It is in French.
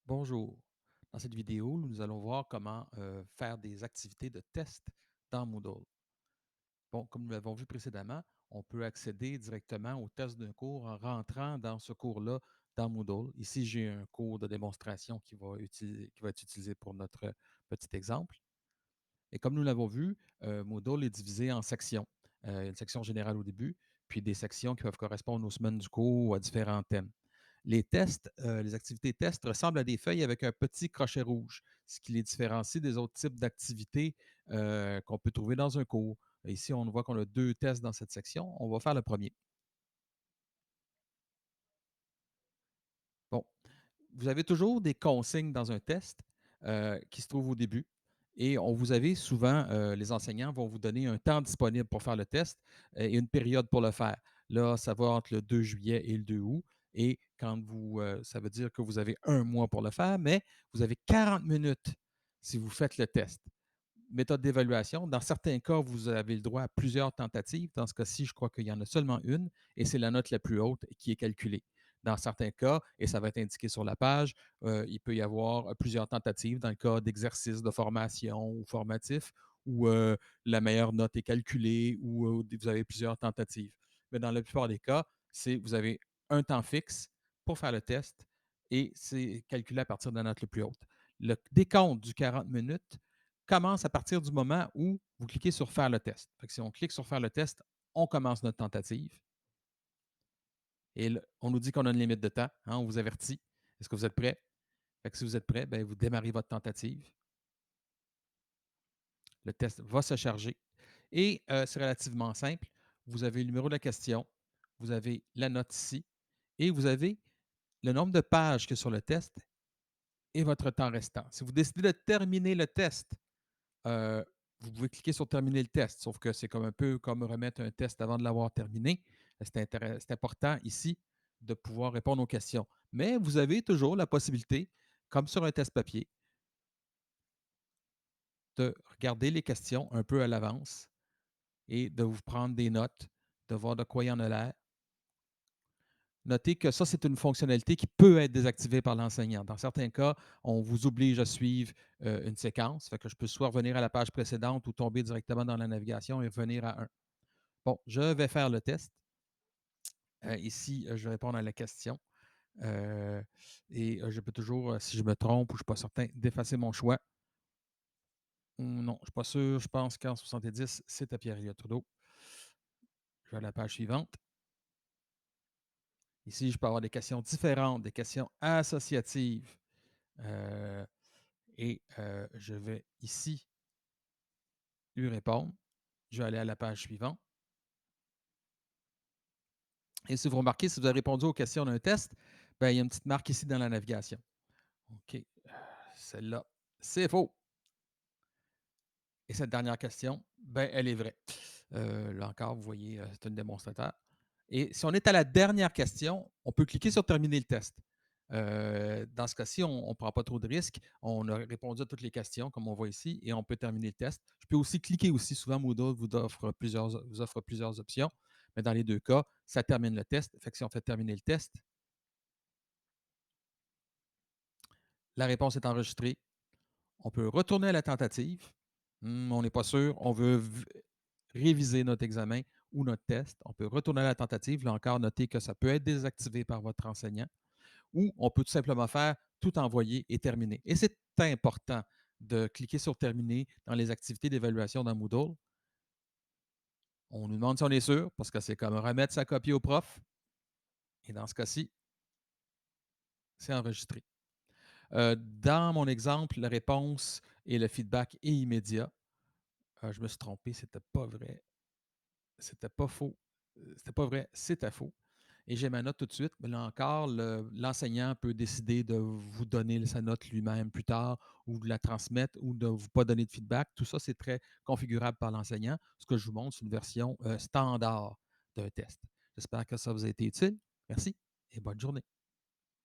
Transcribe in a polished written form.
Bonjour. Dans cette vidéo, nous allons voir comment faire des activités de test dans Moodle. Bon, comme nous l'avons vu précédemment, on peut accéder directement au test d'un cours en rentrant dans ce cours-là dans Moodle. Ici, j'ai un cours de démonstration qui va être utilisé pour notre petit exemple. Et comme nous l'avons vu, Moodle est divisé en sections. Il y a une section générale au début, puis des sections qui peuvent correspondre aux semaines du cours ou à différents thèmes. Les tests, les activités tests ressemblent à des feuilles avec un petit crochet rouge, ce qui les différencie des autres types d'activités qu'on peut trouver dans un cours. Ici, on voit qu'on a deux tests dans cette section. On va faire le premier. Bon, vous avez toujours des consignes dans un test qui se trouvent au début. Et vous avez souvent, les enseignants vont vous donner un temps disponible pour faire le test et une période pour le faire. Là, ça va entre le 2 juillet et le 2 août. Et ça veut dire que vous avez un mois pour le faire, mais vous avez 40 minutes si vous faites le test. Méthode d'évaluation. Dans certains cas, vous avez le droit à plusieurs tentatives. Dans ce cas-ci, je crois qu'il y en a seulement une et c'est la note la plus haute qui est calculée. Dans certains cas, et ça va être indiqué sur la page, il peut y avoir plusieurs tentatives dans le cas d'exercices de formation ou formatifs où la meilleure note est calculée ou vous avez plusieurs tentatives. Mais dans la plupart des cas, vous avez un temps fixe pour faire le test et c'est calculé à partir de la note la plus haute. Le décompte du 40 minutes commence à partir du moment où vous cliquez sur faire le test. Fait que si on clique sur faire le test, on commence notre tentative. Et là, on nous dit qu'on a une limite de temps. Hein, on vous avertit. Est-ce que vous êtes prêt? Fait que si vous êtes prêt, ben, vous démarrez votre tentative. Le test va se charger. Et c'est relativement simple. Vous avez le numéro de la question, vous avez la note ici, et vous avez le nombre de pages que sur le test et votre temps restant. Si vous décidez de terminer le test, euh, vous pouvez cliquer sur terminer le test, sauf que c'est comme un peu comme remettre un test avant de l'avoir terminé. C'est important ici de pouvoir répondre aux questions. Mais vous avez toujours la possibilité, comme sur un test papier, de regarder les questions un peu à l'avance et de vous prendre des notes, de voir de quoi il y en a l'air. Notez que ça, c'est une fonctionnalité qui peut être désactivée par l'enseignant. Dans certains cas, on vous oblige à suivre une séquence. Fait que je peux soit revenir à la page précédente ou tomber directement dans la navigation et revenir à un. Bon, je vais faire le test. Ici, je vais répondre à la question. Je peux toujours, si je me trompe ou je ne suis pas certain, d'effacer mon choix. Non, je ne suis pas sûr. Je pense qu'en 70, c'est à Pierre Trudeau. Je vais à la page suivante. Ici, je peux avoir des questions différentes, des questions associatives. Je vais ici lui répondre. Je vais aller à la page suivante. Et si vous remarquez, si vous avez répondu aux questions d'un test, ben, il y a une petite marque ici dans la navigation. OK. Celle-là, c'est faux. Et cette dernière question, ben, elle est vraie. Là encore, vous voyez, c'est un démonstrateur. Et si on est à la dernière question, on peut cliquer sur terminer le test. Dans ce cas-ci, on ne prend pas trop de risques. On a répondu à toutes les questions, comme on voit ici, et on peut terminer le test. Je peux aussi cliquer aussi. Souvent, Moodle vous offre plusieurs options, mais dans les deux cas, ça termine le test. Fait que si on fait terminer le test, la réponse est enregistrée. On peut retourner à la tentative. On n'est pas sûr. On veut réviser notre examen ou notre test. On peut retourner à la tentative. Là encore, noter que ça peut être désactivé par votre enseignant. Ou on peut tout simplement faire tout envoyer et terminer. Et c'est important de cliquer sur terminer dans les activités d'évaluation dans Moodle. On nous demande si on est sûr, parce que c'est comme remettre sa copie au prof. Et dans ce cas-ci, c'est enregistré. Dans mon exemple, la réponse et le feedback est immédiat. Je me suis trompé, c'était pas vrai. C'était pas faux. C'était pas vrai, c'était faux. Et j'ai ma note tout de suite. Mais là encore, l'enseignant peut décider de vous donner sa note lui-même plus tard ou de la transmettre ou de ne vous pas donner de feedback. Tout ça, c'est très configurable par l'enseignant. Ce que je vous montre, c'est une version standard d'un test. J'espère que ça vous a été utile. Merci et bonne journée.